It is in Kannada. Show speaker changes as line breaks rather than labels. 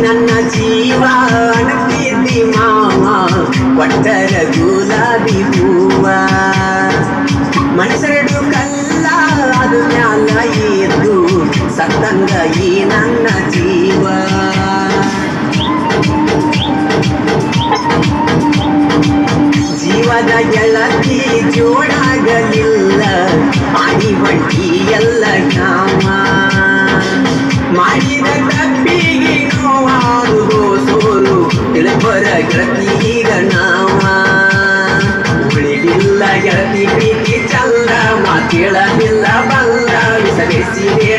ನನ್ನ ಜೀವ ಅಣತಿದ್ದಿ ಮಾವ ಒಟ್ಟರ ಗುಲಾಬಿ ಹೂವ ಮನಸೆರಡು ಕಲ್ಲ ಅದು ಮ್ಯಾಲ ಎದ್ದು ಸತ್ತಂಗ ಈ ನನ್ನ ಜೀವ ಜೀವದ ಗೆಳತಿ ಜೋಡಾಗಲಿಲ್ಲ ಆಡಿ ಬಡ್ಡಿ ಎಲ್ಲ ಕಾಮ ಮಾಡಿದ ತಪ್ಪಿಗೆ ನೋವಾದುದು ಸೋಲು ತಿಳಬರ ಗೆಳತಿ ಈಗ ನಾವ ಉಳಿದಿಲ್ಲ ಗೆಳತಿ ಪ್ರೀತಿ ಚಂದ ಮಾತೇಳಲಿಲ್ಲ ಬಲ್ಲ ವಿಸರಿಸಿದೆ